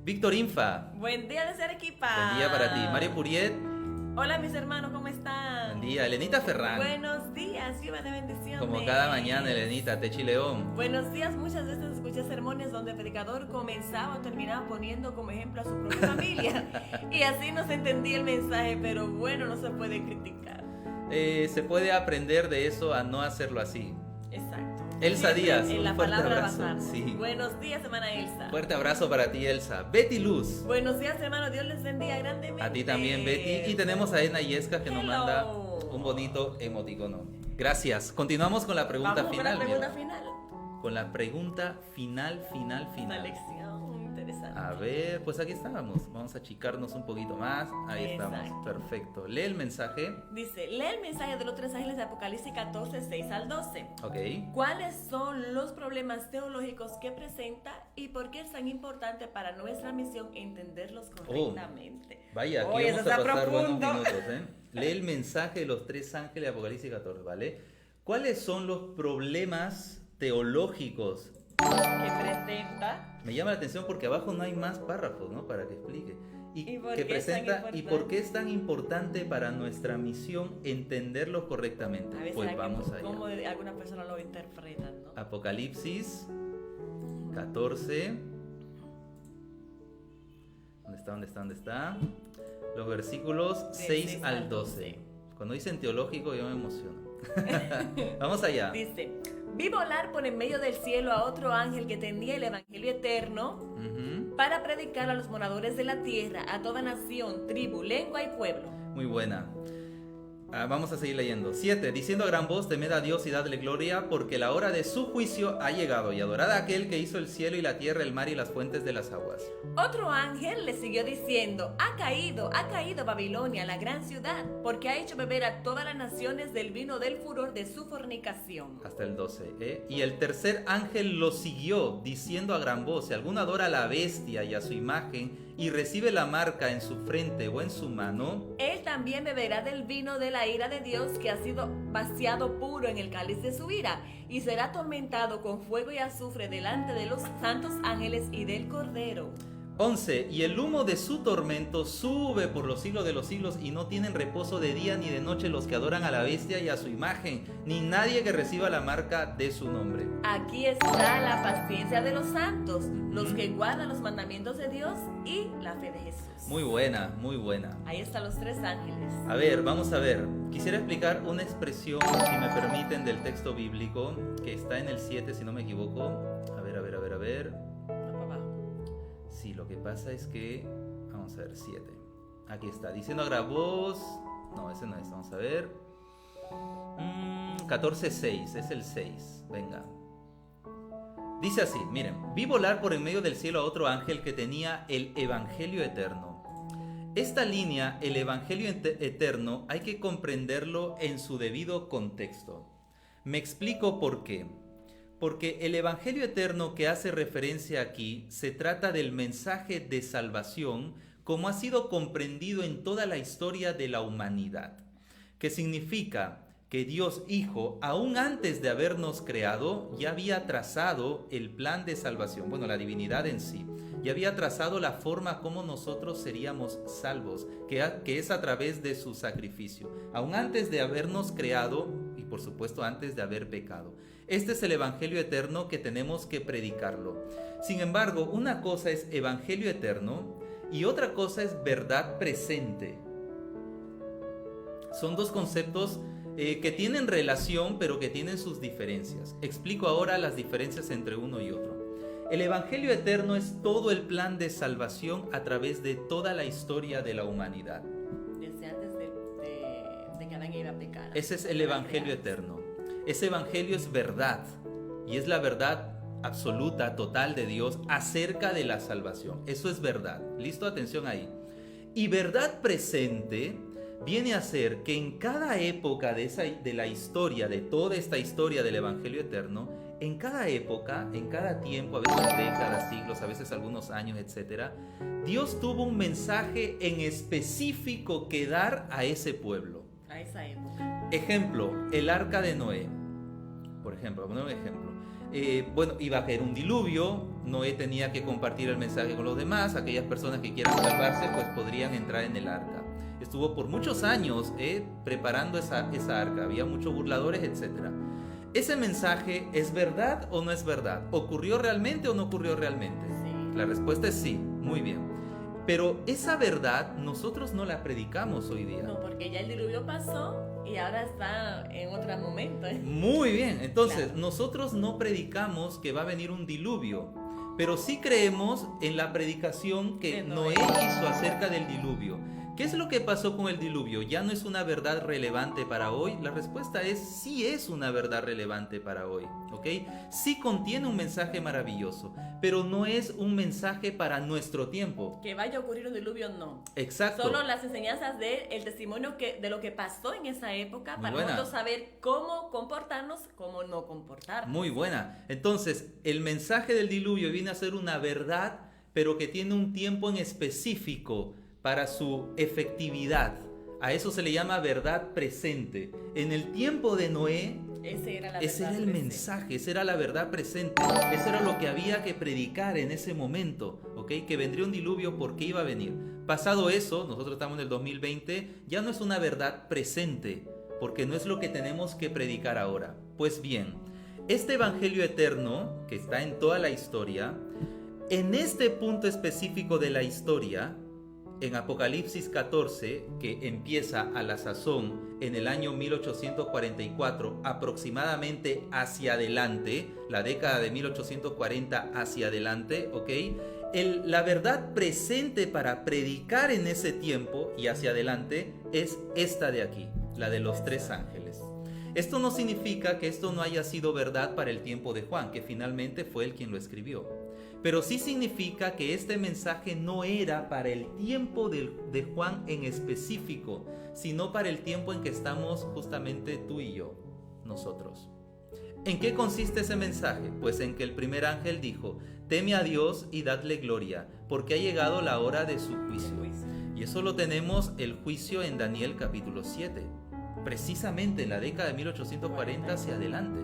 Víctor Infa, Buen día desde Arequipa. buen día para ti. Mario Puriet, Hola mis hermanos, ¿cómo están? Buen día, Elenita Ferrán. Buenos días, Lluvia de bendiciones. Como cada mañana, Elenita, Techi León. Buenos días, muchas veces escuché sermones donde el predicador comenzaba o terminaba poniendo como ejemplo a su propia familia. Y así no se entendía el mensaje, pero bueno, no se puede criticar. Se puede aprender de eso a no hacerlo así. Exacto. Elsa Díaz, En la un fuerte palabra abrazo. basarnos. Sí. Buenos días, hermana Elsa. Fuerte abrazo para ti, Elsa. Betty Luz. Buenos días, hermano. Dios les bendiga grandemente. A ti también, Betty. Y tenemos a Edna Yesca que nos Hello. manda un bonito emoticono. Gracias. Continuamos con la pregunta Vamos final. con la pregunta mira. final. Con la pregunta final. Una lección interesante. A ver, pues aquí estábamos. Vamos a achicarnos un poquito más. Ahí Exacto. estamos. Perfecto. Lee el mensaje. Dice, lee el mensaje de los tres ángeles de Apocalipsis 14, 6 al 12. Ok. ¿Cuáles son los problemas teológicos que presenta y por qué es tan importante para nuestra misión entenderlos correctamente? Vaya, aquí Oye, vamos eso a está pasar buenos profundo. minutos, ¿eh? Lee el mensaje de los tres ángeles de Apocalipsis 14, ¿vale? ¿Cuáles son los problemas teológicos? Que presenta. Me llama la atención porque abajo no hay más párrafos, ¿no? Para que explique. ¿Y por que qué es tan presenta y importante? por qué es tan importante para nuestra misión entenderlos correctamente. A veces Pues vamos allá. como algunas personas lo interpretan, ¿no? Apocalipsis 14. ¿Dónde está? Los versículos De 6 al 12. Cuando dicen teológico yo me emociono. Vamos allá. Dice, vi volar por en medio del cielo a otro ángel que tenía el evangelio eterno Ujú. para predicar a los moradores de la tierra, a toda nación, tribu, lengua y pueblo. Muy buena. Vamos a seguir leyendo. 7. Diciendo a gran voz, temed a Dios y dadle gloria, porque la hora de su juicio ha llegado, y adorad a aquel que hizo el cielo y la tierra, el mar y las fuentes de las aguas. Otro ángel le siguió diciendo, ha caído Babilonia, la gran ciudad, porque ha hecho beber a todas las naciones del vino del furor de su fornicación. Hasta el 12. Y el tercer ángel lo siguió, diciendo a gran voz, si alguno adora a la bestia y a su imagen, y recibe la marca en su frente o en su mano, Él también beberá del vino de la ira de Dios que ha sido vaciado puro en el cáliz de su ira, y será atormentado con fuego y azufre delante de los santos ángeles y del Cordero. 11. Y el humo de su tormento sube por los siglos de los siglos, y no tienen reposo de día ni de noche los que adoran a la bestia y a su imagen, ni nadie que reciba la marca de su nombre. Aquí está la paciencia de los santos, los que guardan los mandamientos de Dios y la fe de Jesús. Muy buena, muy buena. Ahí están los tres ángeles. A ver, vamos a ver. Quisiera explicar una expresión, si me permiten, del texto bíblico, que está en el 7, si no me equivoco. A ver. No, papá. Sí, lo que pasa es que... Vamos a ver, 7. Aquí está, diciendo a gran voz... No, ese no es, vamos a ver. 14:6, es el 6. Venga. Dice así, miren. Vi volar por en medio del cielo a otro ángel que tenía el evangelio eterno. Esta línea, el evangelio eterno, hay que comprenderlo en su debido contexto. Me explico por qué. Porque el evangelio eterno que hace referencia aquí se trata del mensaje de salvación como ha sido comprendido en toda la historia de la humanidad, que significa que Dios Hijo, aún antes de habernos creado, ya había trazado el plan de salvación, bueno, la divinidad en sí, ya había trazado la forma como nosotros seríamos salvos, que es a través de su sacrificio, aún antes de habernos creado y por supuesto antes de haber pecado. Este es el evangelio eterno que tenemos que predicarlo. Sin embargo, una cosa es evangelio eterno y otra cosa es verdad presente. Son dos conceptos que tienen relación, pero que tienen sus diferencias. Explico ahora las diferencias entre uno y otro. El evangelio eterno es todo el plan de salvación a través de toda la historia de la humanidad. Desde antes de que Adán iba a pecar. Ese es el evangelio eterno. Ese evangelio es verdad, y es la verdad absoluta, total de Dios acerca de la salvación. Eso es verdad. ¿Listo? Atención ahí. Y verdad presente viene a ser que en cada época de la historia, de toda esta historia del evangelio eterno, en cada época, en cada tiempo, a veces décadas, siglos, a veces algunos años, etc., Dios tuvo un mensaje en específico que dar a ese pueblo. A esa época. Ejemplo, el arca de Noé. Por ejemplo, vamos a poner un ejemplo. Bueno, iba a caer un diluvio, Noé tenía que compartir el mensaje con los demás, aquellas personas que quieran salvarse pues podrían entrar en el arca. estuvo por muchos años preparando esa arca. Había muchos burladores, etc. ¿Ese mensaje es verdad o no es verdad? ¿Ocurrió realmente o no ocurrió realmente? Sí. La respuesta es sí, muy bien. Pero esa verdad nosotros no la predicamos hoy día. No, porque ya el diluvio pasó y ahora está en otro momento. Muy bien, entonces Claro. nosotros no predicamos que va a venir un diluvio, pero sí creemos en la predicación que De Noé Noé. hizo acerca del diluvio. ¿Qué es lo que pasó con el diluvio? ¿Ya no es una verdad relevante para hoy? La respuesta es sí, es una verdad relevante para hoy, ¿ok? Sí contiene un mensaje maravilloso, pero no es un mensaje para nuestro tiempo. Que vaya a ocurrir un diluvio, no. Exacto. Solo las enseñanzas el testimonio de lo que pasó en esa época Muy para buena. nosotros saber cómo comportarnos, cómo no comportarnos. Muy buena. Entonces, el mensaje del diluvio viene a ser una verdad, pero que tiene un tiempo en específico para su efectividad. A eso se le llama verdad presente. En el tiempo de Noé, Ese era ese era el presente. mensaje, esa era la verdad presente. Eso era lo que había que predicar en ese momento, ¿ok? Que vendría un diluvio porque iba a venir. Pasado eso, nosotros estamos en el 2020, ya no es una verdad presente, porque no es lo que tenemos que predicar ahora. Pues bien, este evangelio eterno, que está en toda la historia, en este punto específico de la historia, en Apocalipsis 14, que empieza a la sazón en el año 1844, aproximadamente hacia adelante, la década de 1840 hacia adelante, ¿ok? La verdad presente para predicar en ese tiempo y hacia adelante es esta de aquí, la de los 3 ángeles. Esto no significa que esto no haya sido verdad para el tiempo de Juan, que finalmente fue él quien lo escribió. Pero sí significa que este mensaje no era para el tiempo de Juan en específico, sino para el tiempo en que estamos justamente tú y yo, nosotros. ¿En qué consiste ese mensaje? Pues en que el primer ángel dijo: teme a Dios y dadle gloria, porque ha llegado la hora de su juicio. Y eso lo tenemos el juicio en Daniel capítulo 7, precisamente en la década de 1840 hacia adelante.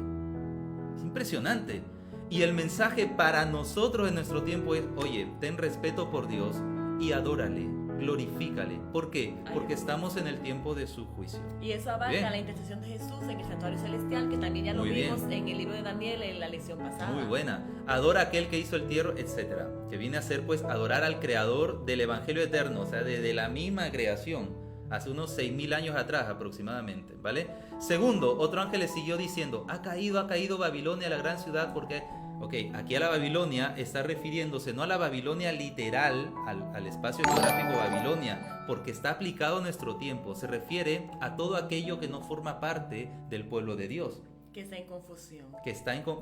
Es impresionante. Y el mensaje para nosotros en nuestro tiempo es: oye, ten respeto por Dios y adórale, glorifícale. ¿Por qué? Porque estamos en el tiempo de su juicio. Y eso abarca Bien. la intercesión de Jesús en el santuario celestial, que también ya lo Muy bien. vimos en el libro de Daniel en la lección pasada. Muy buena. Adora a aquel que hizo el tierra, etc. Que viene a ser pues adorar al creador del evangelio eterno, o sea, de la misma creación, hace unos 6.000 años atrás aproximadamente, ¿vale? Segundo, otro ángel le siguió diciendo: ha caído Babilonia, la gran ciudad, porque... Ok, aquí a la Babilonia está refiriéndose no a la Babilonia literal, al espacio geográfico Babilonia, porque está aplicado a nuestro tiempo. Se refiere a todo aquello que no forma parte del pueblo de Dios. Que está en confusión.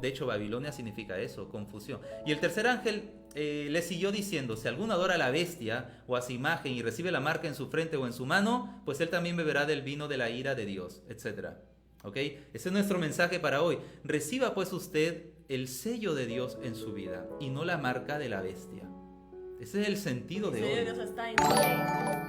De hecho, Babilonia significa eso, confusión. Y el tercer ángel le siguió diciendo: si alguno adora a la bestia o a su imagen y recibe la marca en su frente o en su mano, pues él también beberá del vino de la ira de Dios, etc. ¿Ok? Ese es nuestro mensaje para hoy. Reciba pues usted el sello de Dios en su vida y no la marca de la bestia. Ese es el sentido de El sello de hoy. Dios está en su ley.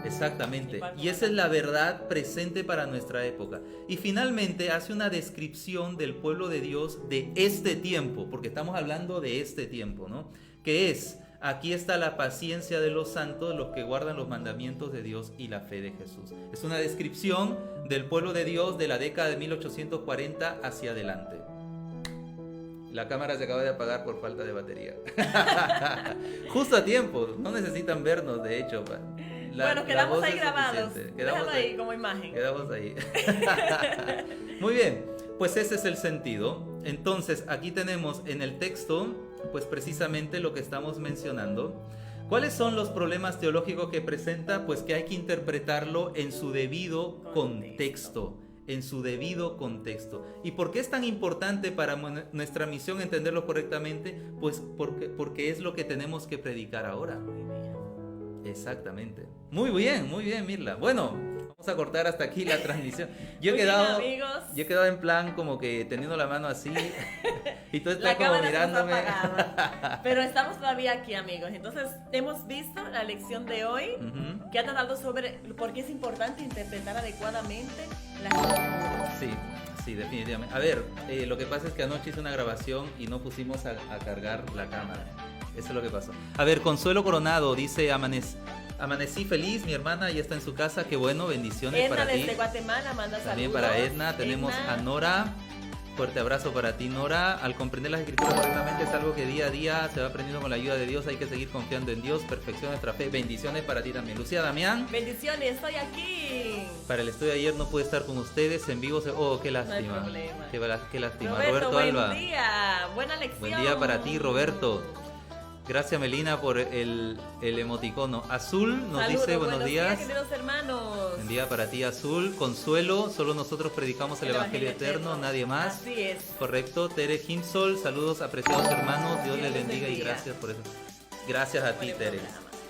Exactamente. Igual Y esa es la verdad presente para nuestra época. Y finalmente hace una descripción del pueblo de Dios de este tiempo, porque estamos hablando de este tiempo, ¿no? Que es: aquí está la paciencia de los santos, los que guardan los mandamientos de Dios y la fe de Jesús. Es una descripción del pueblo de Dios de la década de 1840 hacia adelante. La cámara se acaba de apagar por falta de batería. Justo a tiempo, no necesitan vernos, de hecho. Bueno, quedamos voz ahí es grabados. suficiente. Déjalo ahí como imagen. Quedamos ahí. Muy bien, pues ese es el sentido. Entonces, aquí tenemos en el texto, pues precisamente lo que estamos mencionando. ¿Cuáles son los problemas teológicos que presenta? Pues que hay que interpretarlo en su debido contexto. En su debido contexto. ¿Y por qué es tan importante para nuestra misión entenderlo correctamente? Pues porque es lo que tenemos que predicar ahora. Muy bien. Exactamente. Muy bien, Mirla. Bueno, vamos a cortar hasta aquí la transmisión. Yo he Muy quedado, bien, amigos. yo he quedado en plan como que teniendo la mano así y tú estás La como cámara se nos ha mirándome. apagado. Pero estamos todavía aquí, amigos. Entonces, hemos visto la lección de hoy, Ujú. que ha tratado sobre por qué es importante interpretar adecuadamente las escrituras. Sí, definitivamente. A ver, lo que pasa es que anoche hice una grabación y no pusimos a cargar la cámara. Eso es lo que pasó. A ver, Consuelo Coronado dice: Amanecí feliz, mi hermana ya está en su casa, qué bueno, bendiciones Edna para ti. desde Guatemala manda También saludos. para Edna, tenemos Edna. a Nora. Fuerte abrazo para ti, Nora. Al comprender las escrituras correctamente es algo que día a día se va aprendiendo con la ayuda de Dios. Hay que seguir confiando en Dios. Perfección nuestra fe. Bendiciones para ti también. Lucía Damián. Bendiciones, estoy aquí. Para el estudio de ayer no pude estar con ustedes en vivo. Oh, qué lástima. No hay problema. Qué lástima. Roberto, buen Alba. día. Buena lección. Buen día para ti, Roberto. Gracias, Melina, por el emoticono. Azul nos Saludos, dice buenos días. queridos hermanos. Buen día para ti, Azul. Consuelo, solo nosotros predicamos el Evangelio eterno, nadie más. Así es. Correcto. Tere Hinsol, saludos apreciados hermanos. Dios les bendiga y gracias por eso. Gracias a ti, Tere.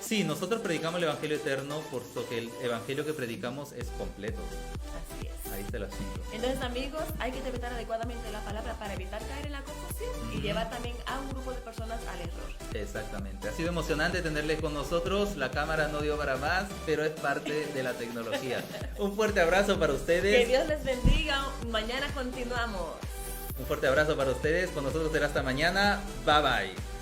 Sí, nosotros predicamos el Evangelio eterno, puesto que el Evangelio que predicamos es completo. Así es. Ahí está el asunto. Entonces, amigos, hay que interpretar adecuadamente la palabra para evitar caer en la confusión y llevar también a un grupo de personas al error. Exactamente. Ha sido emocionante tenerles con nosotros. La cámara no dio para más, pero es parte de la tecnología. Un fuerte abrazo para ustedes. Que Dios les bendiga. Mañana continuamos. Un fuerte abrazo para ustedes. Con nosotros será hasta mañana. Bye bye.